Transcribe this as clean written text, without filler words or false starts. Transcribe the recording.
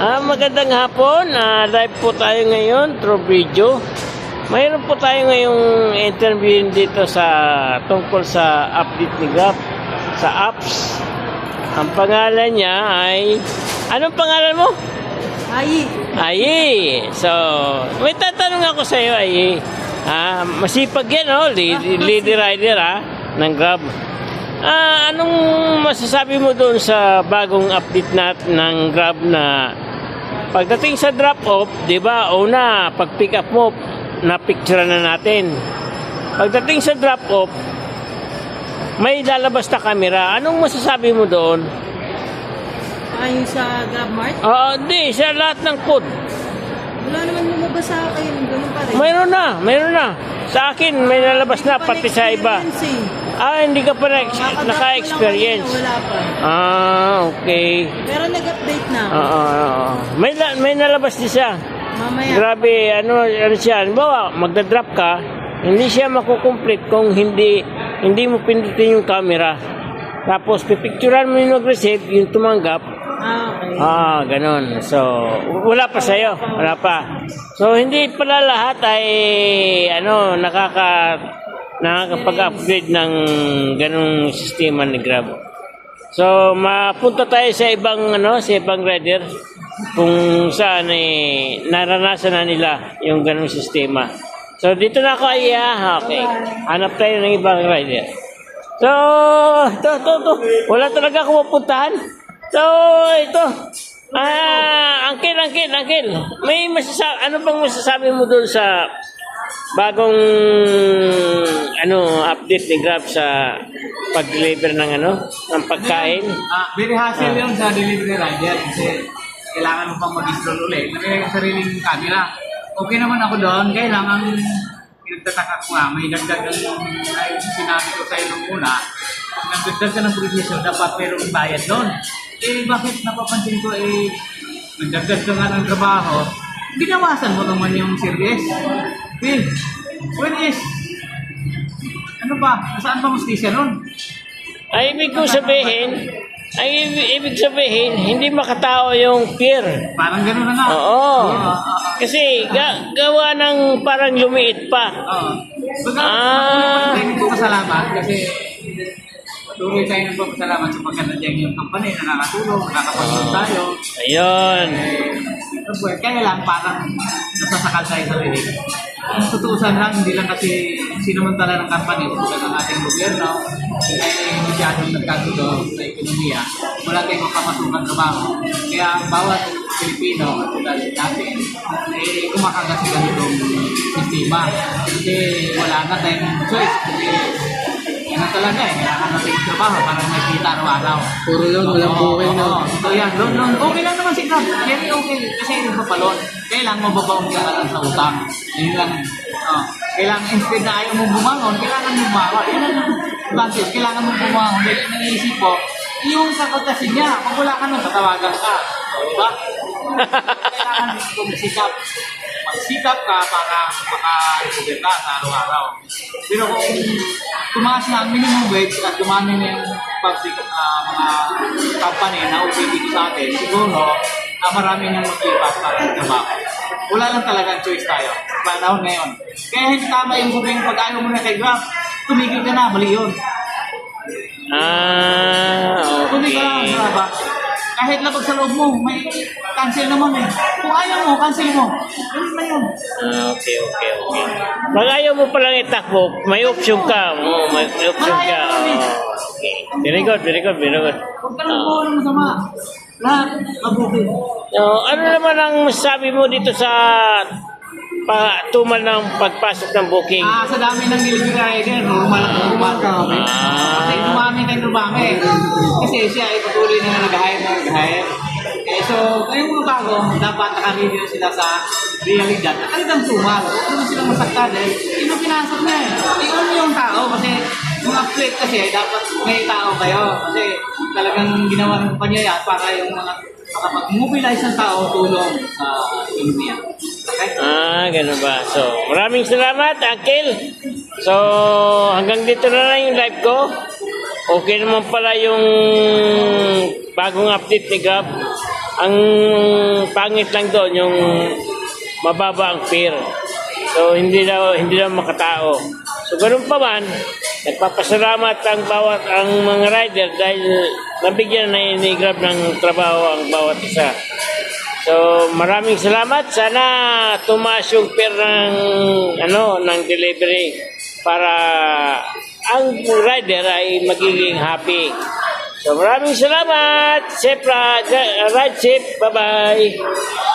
Magandang hapon. Live po tayo ngayon through video. Mayroon po tayo ngayong interview dito sa tungkol sa update ni Grab sa apps. Ang pangalan niya ay... Anong pangalan mo? Ayi. Ayi. So, may tatanong ako sa iyo, Ayi. Masipag yan, oh, lady rider ng Grab. Anong masasabi mo doon sa bagong update ng Grab na pagdating sa drop-off, di ba, una, pag pick up mo, na-picture na natin. Pagdating sa drop-off, may lalabas na camera. Anong masasabi mo doon? Yung sa GrabMart? Hindi, sa lahat ng code. Wala naman lumabas sa akin. Ganun pa rin. Mayroon na. Sa akin, may lalabas na, pati sa iba. Hindi ka pa naka-experience. Wala pa. Okay. Pero nag-update na. May nalabas din siya. Mamaya. Grabe, ano siya. Bawa, magdadrop ka, hindi siya makukomplete kung hindi mo pindutin yung camera. Tapos, pipicturan mo yung nag-receive, yung tumanggap. Okay. Ganun. So, wala pa sa'yo. Wala pa. So, hindi pala lahat ay, nakakapag-upgrade ng ganung sistema ni Grab. So, mapunta tayo sa ibang rider kung saan naranasan na nila yung ganung sistema. So, dito na ako okay. Hanap tayo ng ibang rider. So, ito. Wala talaga akong mapuntahan. So, ito. Angkel. Ano bang masasabi mo doon sa bagong update ni Grab sa pag-deliver ng pagkain? Very hassle yun sa delivery rider kasi kailangan mo pang mag-install ulit. May sariling camera. Okay naman ako doon. Kailangan pinagtataka ko may dagdag ng sinabi ko sa inyo muna. Nagdagdag ka ng provision, dapat mayroong bayad doon. Bakit napapansin ko nagdagdag ka nga ng trabaho, binawasan mo naman yung service. When is, saan ba mustisya nun? Ibig sabihin, hindi makatao yung pier. Parang gano'n na nga. Oo. Kasi gawa ng parang lumiit pa. Pasalamat kasi tuloy tayo nagpapasalamat sa pagkanadyan yung company na nakatulong, nakakapagod tayo. Ayun. Kaya lang parang nasasakal tayo sa lilig. Ang tutuusan lang, hindi lang kasi sinamantala ng company, tulad ng ating gobyerno, masyadong nagkagulo sa ekonomiya, wala tayong makapasukan trabaho. Kaya ang bawat Pilipino, tulad natin, kumakagat sa ganitong sistema. Kasi wala na tayong choice. Kasi talaga kailangan natin trabaho para makita araw-araw. Puro yun, walang buhay na. So yan, loan. Okay lang naman si Grab. Very okay. Kasi yung papalon, kailangan mababaon ka lang sa utang. Yun lang. Kailangan instead na ayaw mong bumangon, kailangan mong bumangon. Yun ang advantage. Kailangan mong bumangon. Dahil nang-iisip ko, yung sakotasin niya, kung wala ka nun, tatawagan ka. Diba? Kailangan magsikap ka para maka-recover ka sa araw-araw. Pero kung tumaas na ang minimum wage at dumami na yung mga company na okay dito sa atin, siguro marami nang maglipat para sa trabaho. Wala lang talagang choice tayo. Panahon ngayon. Kaya hindi tama yung sabihin pag ayaw mo na kay Grab, tumigil ka na, mali yun. Okay. Tumigil ka na, diba? Kahit labag sa loob mo, may cancel naman Kung ayaw mo, cancel mo. Yun na yun. Okay. Pag ayaw mo palang itakbo, may option ka. May option ka. Okay. Very good. Huwag ka lang mo ng masama. Lahat, mabuti. Ano naman ang masasabi mo dito sa tumal ng pagpasok ng booking? Sa dami ng delivery rider, normal ka. Kasi dumami. Kasi siya ay patuloy na nag-hire. So, ngayong mga bago, dapat naka-review sila sa realidad. Talagang tumal. Huwag silang masakta dahil ito pinasok na Ikaw mo yung tao kasi mga plate kasi dapat may tao kayo. Kasi talagang ginawa ng kumpanya yan para yung mga makapag-mobilize ng tao tulong sa ekonomiya. Okay? Ganun ba? So, maraming salamat, Akil. So, hanggang dito na lang yung live ko. Okay naman pala yung bagong update ni Grab. Ang pangit lang doon yung mababa ang fare. So hindi daw makatao. So ganun pa man, nagpapasalamat ang mga rider dahil nabigyan na ni Grab ng trabaho ang bawat isa. So maraming salamat. Sana tumaas yung fare ng delivery para ang rider ay magiging happy. So maraming salamat. Safe ride, ride safe. Bye-bye.